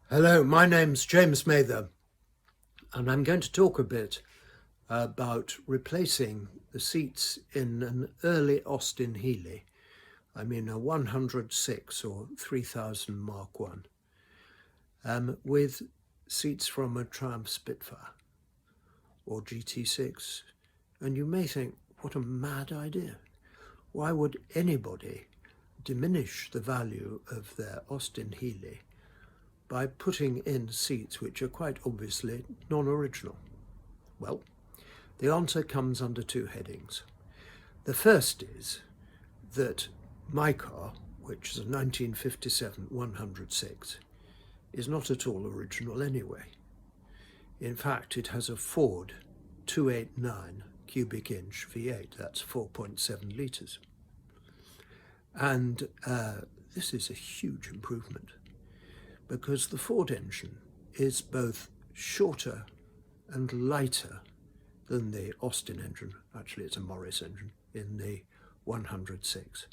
Hello, my name's James Mather, and I'm going to talk a bit about replacing the seats in an early Austin-Healey, I mean a 106 or 3000 Mark 1, with seats from a Triumph Spitfire or GT6. And you may think, what a mad idea. Why would anybody diminish the value of their Austin-Healey by putting in seats which are quite obviously non-original? Well, the answer comes under two headings. The first is that my car, which is a 1957 106, is not at all original anyway. In fact, it has a Ford 289 cubic inch V8, that's 4.7 litres. And this is a huge improvement, because the Ford engine is both shorter and lighter than the Austin engine. Actually, it's a Morris engine in the 106.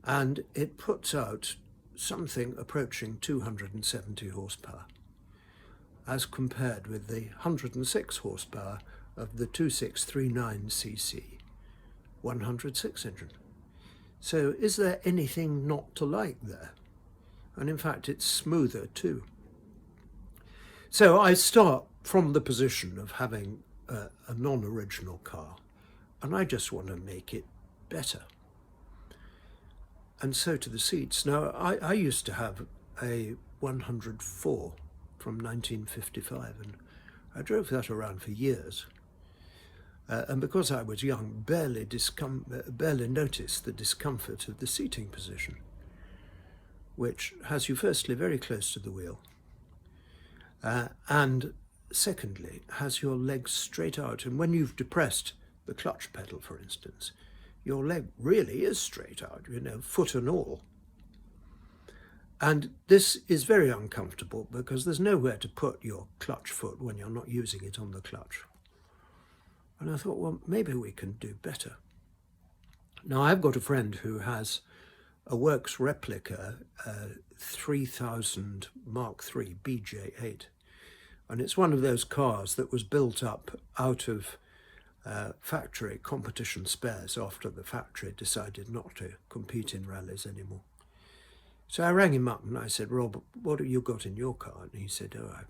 And it puts out something approaching 270 horsepower, as compared with the 106 horsepower of the 2639cc 106 engine. So is there anything not to like there? And in fact, it's smoother too. So I start from the position of having a non-original car, and I just want to make it better. And so to the seats. Now, I used to have a 104 from 1955, and I drove that around for years. And because I was young, barely noticed the discomfort of the seating position, which has you firstly very close to the wheel, and secondly has your legs straight out. And when you've depressed the clutch pedal, for instance, your leg really is straight out, foot and all. And this is very uncomfortable because there's nowhere to put your clutch foot when you're not using it on the clutch. And I thought, well, maybe we can do better. Now, I've got a friend who has a works replica 3000 Mark III BJ8, and it's one of those cars that was built up out of factory competition spares after the factory decided not to compete in rallies anymore. So I rang him up and I said, Rob, what have you got in your car? And he said, oh,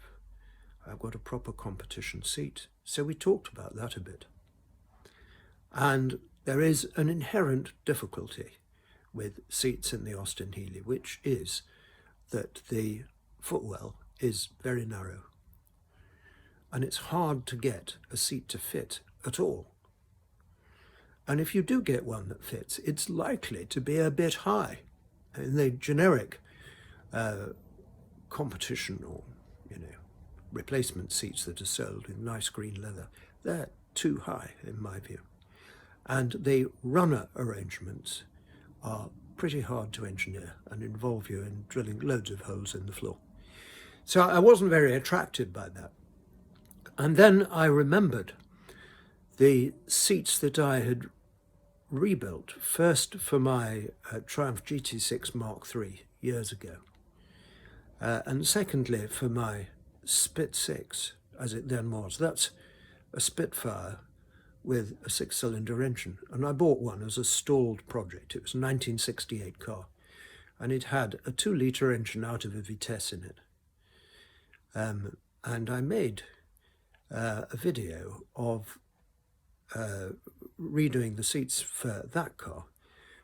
I've got a proper competition seat. So we talked about that a bit. And there is an inherent difficulty with seats in the Austin-Healey, which is that the footwell is very narrow. And it's hard to get a seat to fit at all. And if you do get one that fits, it's likely to be a bit high. In the generic competition or, replacement seats that are sold with nice green leather, they're too high in my view. And the runner arrangements are pretty hard to engineer and involve you in drilling loads of holes in the floor. So I wasn't very attracted by that. And then I remembered the seats that I had rebuilt, first for my Triumph GT6 Mark III years ago, and secondly for my Spit 6, as it then was. That's a Spitfire with a 6-cylinder engine, and I bought one as a stalled project. It was a 1968 car, and it had a 2-litre engine out of a Vitesse in it. And I made a video of redoing the seats for that car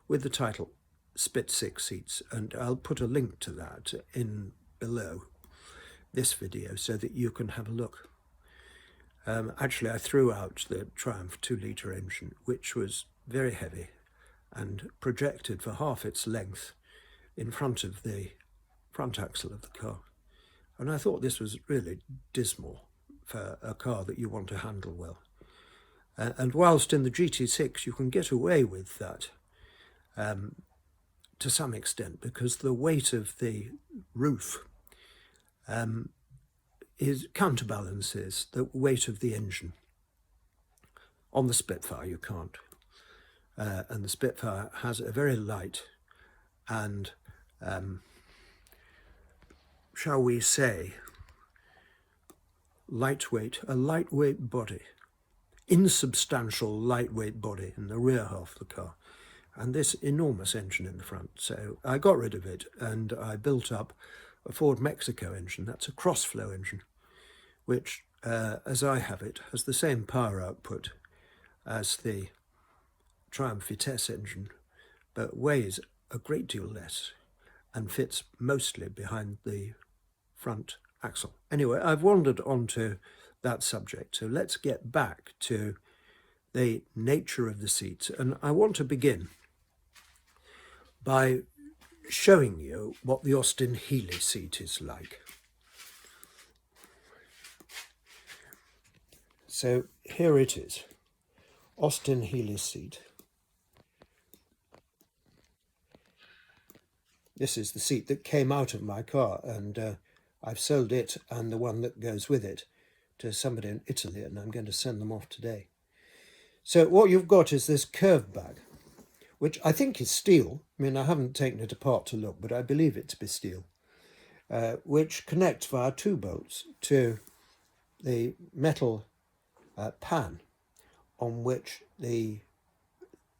with the title Spit 6 seats, and I'll put a link to that in below this video so that you can have a look. Actually, I threw out the Triumph 2-litre engine, which was very heavy and projected for half its length in front of the front axle of the car. And I thought this was really dismal for a car that you want to handle well. And whilst in the GT6 you can get away with that to some extent, because the weight of the roof counterbalances the weight of the engine. On the Spitfire you can't. And the Spitfire has a very light and shall we say, a lightweight body, insubstantial lightweight body in the rear half of the car, and this enormous engine in the front. So I got rid of it and I built up a Ford Mexico engine. That's a cross-flow engine, which, as I have it, has the same power output as the Triumph Vitesse engine, but weighs a great deal less and fits mostly behind the front axle. Anyway, I've wandered onto that subject, so let's get back to the nature of the seats. And I want to begin by showing you what the Austin-Healey seat is like. So here it is, Austin-Healey seat. This is the seat that came out of my car, and I've sold it and the one that goes with it to somebody in Italy, and I'm going to send them off today. So what you've got is this curved bag, which I think is steel. I mean, I haven't taken it apart to look, but I believe it to be steel, which connects via 2 bolts to the metal pan on which the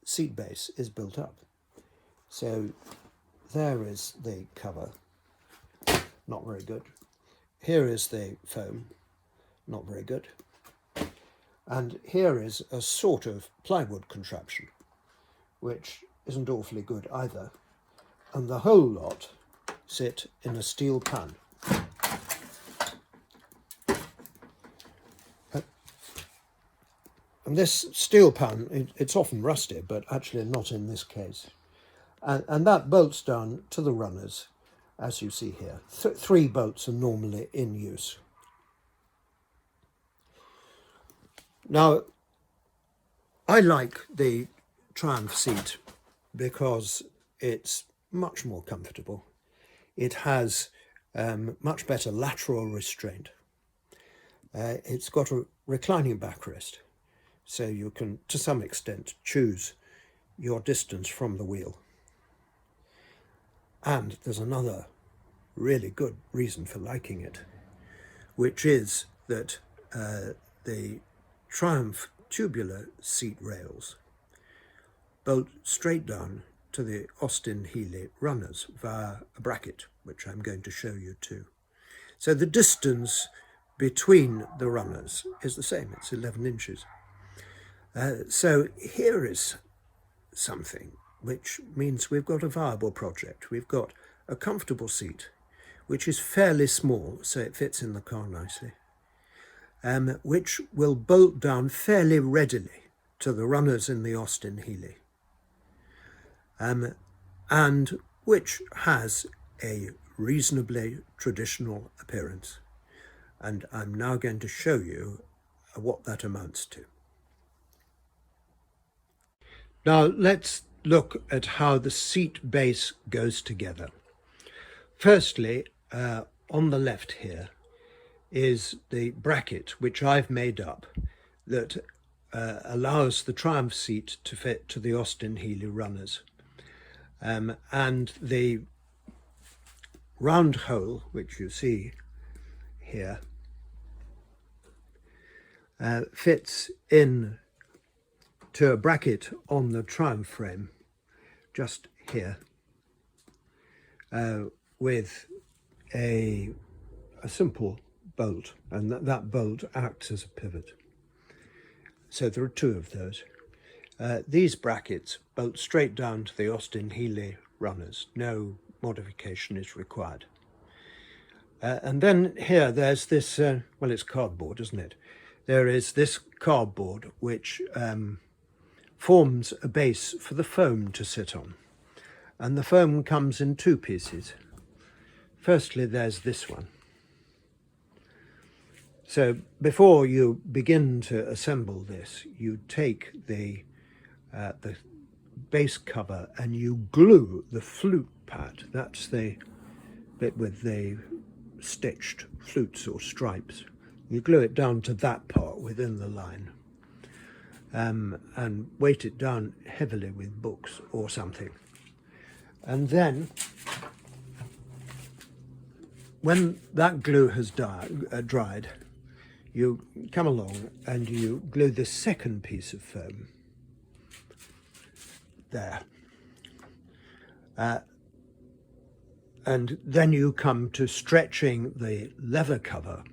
seat base is built up. So there is the cover, not very good. Here is the foam, not very good. And here is a sort of plywood contraption, which isn't awfully good either. And the whole lot sit in a steel pan. And this steel pan, it's often rusty, but actually not in this case. And that bolts down to the runners, as you see here. 3 bolts are normally in use. Now, I like the Triumph seat because it's much more comfortable. It has much better lateral restraint. It's got a reclining backrest, so you can, to some extent, choose your distance from the wheel. And there's another really good reason for liking it, which is that the Triumph tubular seat rails bolt straight down to the Austin-Healey runners via a bracket, which I'm going to show you too. So the distance between the runners is the same, it's 11 inches. So here is something which means we've got a viable project. We've got a comfortable seat, which is fairly small, so it fits in the car nicely, which will bolt down fairly readily to the runners in the Austin-Healey, and which has a reasonably traditional appearance. And I'm now going to show you what that amounts to. Now let's look at how the seat base goes together. Firstly, on the left here is the bracket which I've made up that allows the Triumph seat to fit to the Austin-Healey runners. And the round hole, which you see here, fits in to a bracket on the Triumph frame, just here, with a simple bolt, and that bolt acts as a pivot. So there are 2 of those. These brackets bolt straight down to the Austin-Healey runners. No modification is required. And then here there's this, well, it's cardboard, isn't it? There is this cardboard which forms a base for the foam to sit on. And the foam comes in 2 pieces. Firstly, there's this one. So before you begin to assemble this, you take the base cover and you glue the flute pad. That's the bit with the stitched flutes or stripes. You glue it down to that part within the line, and weight it down heavily with books or something. And then when that glue has dried, you come along and you glue the second piece of foam there. And then you come to stretching the leather cover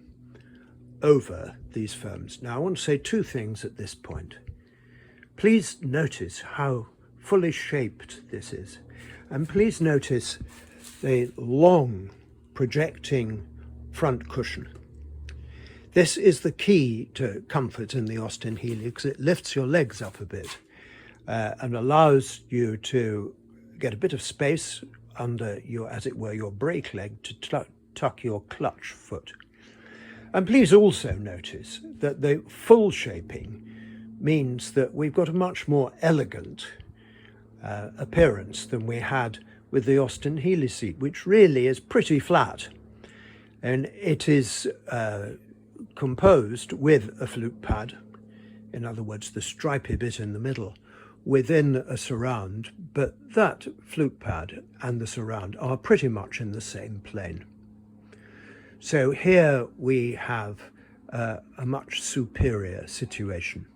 over these foams. Now I want to say two things at this point. Please notice how fully shaped this is, and please notice the long projecting front cushion. This is the key to comfort in the Austin-Heeley, because it lifts your legs up a bit and allows you to get a bit of space under your, as it were, your brake leg to tuck your clutch foot. And please also notice that the full shaping means that we've got a much more elegant appearance than we had with the Austin-Heeley seat, which really is pretty flat. And it is composed with a fluke pad, in other words, the stripy bit in the middle, within a surround, but that fluke pad and the surround are pretty much in the same plane. So here we have a much superior situation.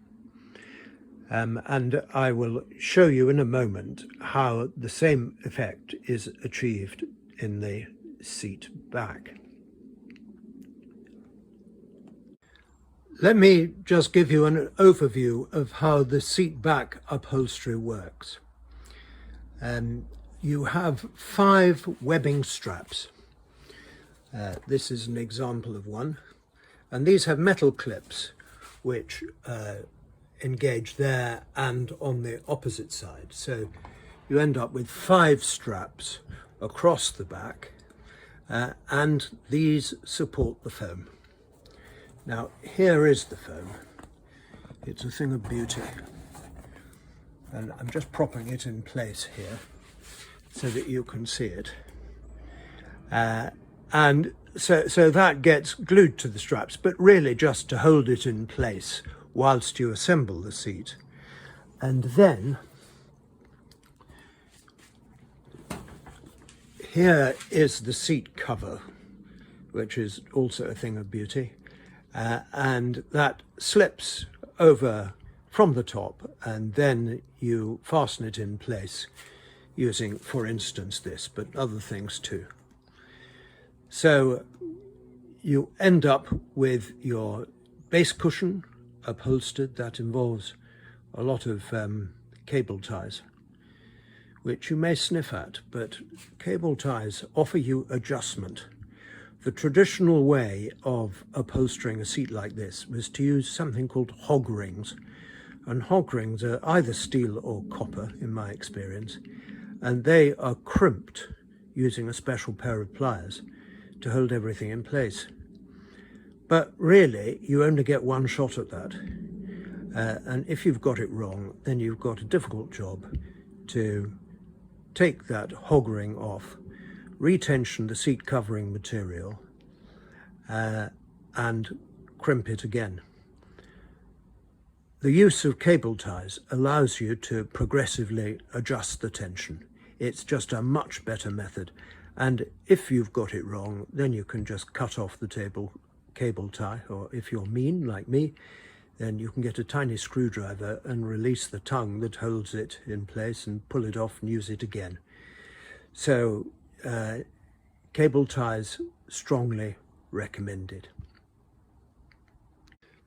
And I will show you in a moment how the same effect is achieved in the seat back. Let me just give you an overview of how the seat back upholstery works. You have 5 webbing straps. This is an example of one, and these have metal clips which engage there and on the opposite side. So you end up with 5 straps across the back, and these support the foam. Now here is the foam. It's a thing of beauty, and I'm just propping it in place here so that you can see it. And so that gets glued to the straps, but really just to hold it in place whilst you assemble the seat. And then here is the seat cover, which is also a thing of beauty. And that slips over from the top, and then you fasten it in place using, for instance, this, but other things too. So you end up with your base cushion upholstered. That involves a lot of cable ties, which you may sniff at, but cable ties offer you adjustment. The traditional way of upholstering a seat like this was to use something called hog rings, and hog rings are either steel or copper in my experience, and they are crimped using a special pair of pliers to hold everything in place. But really, you only get one shot at that. And if you've got it wrong, then you've got a difficult job to take that hog ring off, retension the seat covering material, and crimp it again. The use of cable ties allows you to progressively adjust the tension. It's just a much better method. And if you've got it wrong, then you can just cut off the cable tie, or if you're mean like me, then you can get a tiny screwdriver and release the tongue that holds it in place and pull it off and use it again. So cable ties strongly recommended.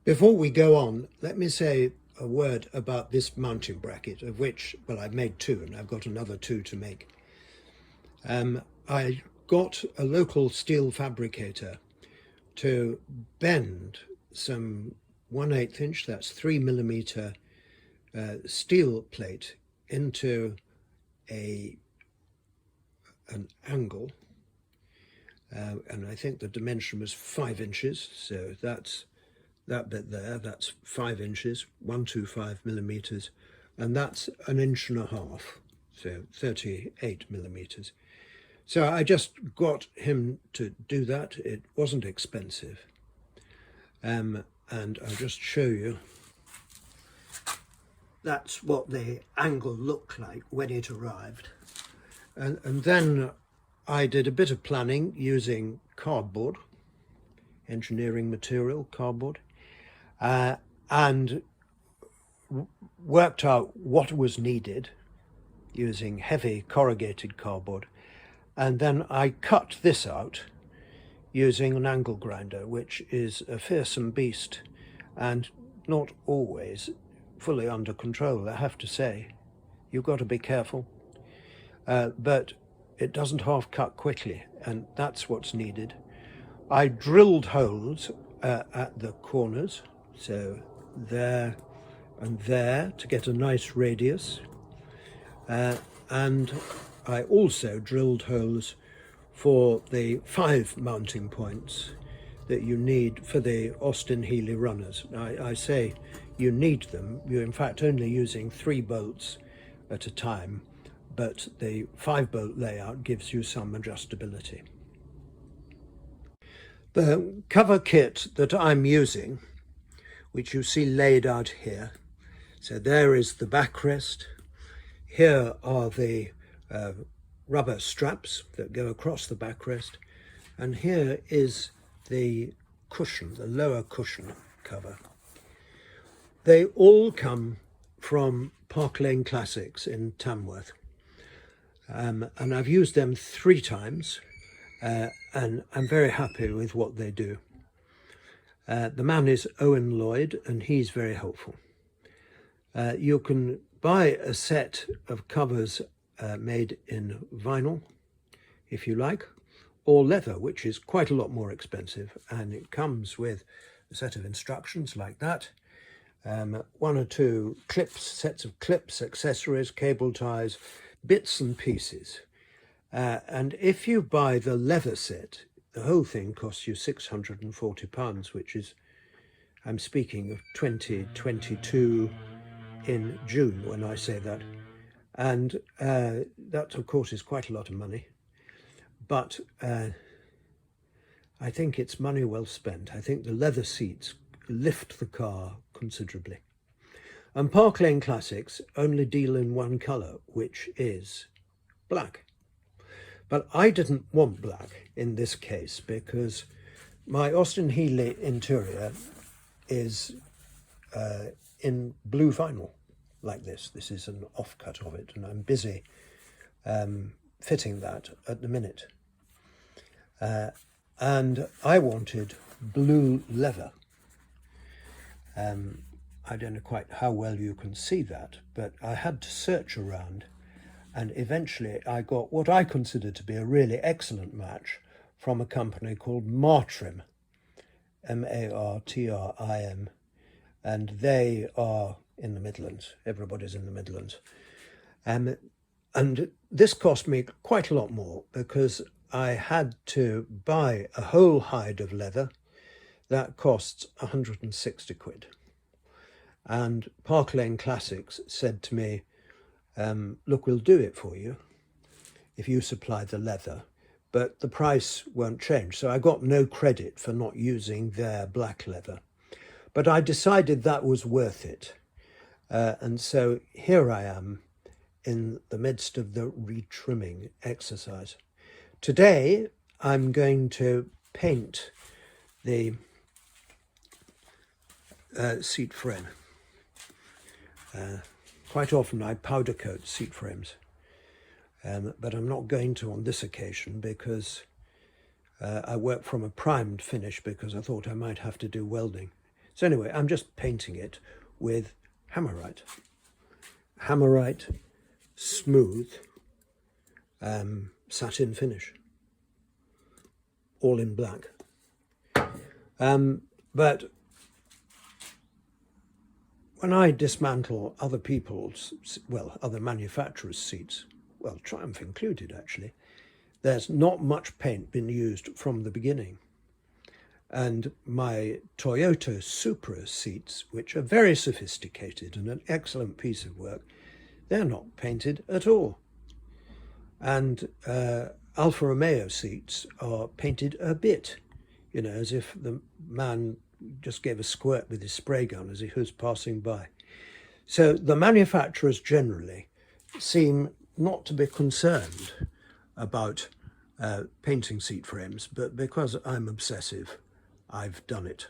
Before we go on, let me say a word about this mounting bracket, of which, well, I've made 2 and I've got another 2 to make. I got a local steel fabricator to bend some 1/8 inch, that's 3mm steel plate into an angle, and I think the dimension was 5 inches, so that's that bit there, that's 5 inches, 125mm, and that's 1.5 inches, so 38mm. So I just got him to do that. It wasn't expensive. And I'll just show you. That's what the angle looked like when it arrived. And then I did a bit of planning using cardboard, engineering material, cardboard, and worked out what was needed using heavy corrugated cardboard. And then I cut this out using an angle grinder, which is a fearsome beast and not always fully under control, I have to say. You've got to be careful. But it doesn't half cut quickly, and that's what's needed. I drilled holes at the corners, so there and there, to get a nice radius. And I also drilled holes for the 5 mounting points that you need for the Austin-Healey runners. I say you need them. You're in fact only using 3 bolts at a time, but the 5-bolt layout gives you some adjustability. The cover kit that I'm using, which you see laid out here, so there is the backrest. Here are the rubber straps that go across the backrest, and here is the cushion, the lower cushion cover. They all come from ParkLane Classics in Tamworth, and I've used them 3 times, and I'm very happy with what they do. The man is Owen Lloyd, and he's very helpful. You can buy a set of covers made in vinyl, if you like, or leather, which is quite a lot more expensive, and it comes with a set of instructions like that, 1 or 2 clips, sets of clips, accessories, cable ties, bits and pieces. And if you buy the leather set, the whole thing costs you £640, which is, I'm speaking of 2022 in June when I say that. And that, of course, is quite a lot of money. But I think it's money well spent. I think the leather seats lift the car considerably. And ParkLane Classics only deal in 1 colour, which is black. But I didn't want black in this case because my Austin-Healey interior is in blue vinyl like this. This is an offcut of it, and I'm busy fitting that at the minute. And I wanted blue leather. I don't know quite how well you can see that, but I had to search around, and eventually I got what I consider to be a really excellent match from a company called Martrim, M-A-R-T-R-I-M, and they are in the Midlands. Everybody's in the Midlands. And this cost me quite a lot more because I had to buy a whole hide of leather. That costs 160 quid. And ParkLane Classics said to me, look, we'll do it for you if you supply the leather, but the price won't change. So I got no credit for not using their black leather. But I decided that was worth it. And so here I am in the midst of the retrimming exercise. Today, I'm going to paint the seat frame. Quite often I powder coat seat frames, but I'm not going to on this occasion because I work from a primed finish because I thought I might have to do welding. So anyway, I'm just painting it with Hammerite. Hammerite smooth satin finish, all in black. But when I dismantle other people's, well, other manufacturers' seats, well, Triumph included actually, there's not much paint been used from the beginning. And my Toyota Supra seats, which are very sophisticated and an excellent piece of work, they're not painted at all. And Alfa Romeo seats are painted a bit, you know, as if the man just gave a squirt with his spray gun as he was passing by. So the manufacturers generally seem not to be concerned about painting seat frames, but because I'm obsessive, I've done it.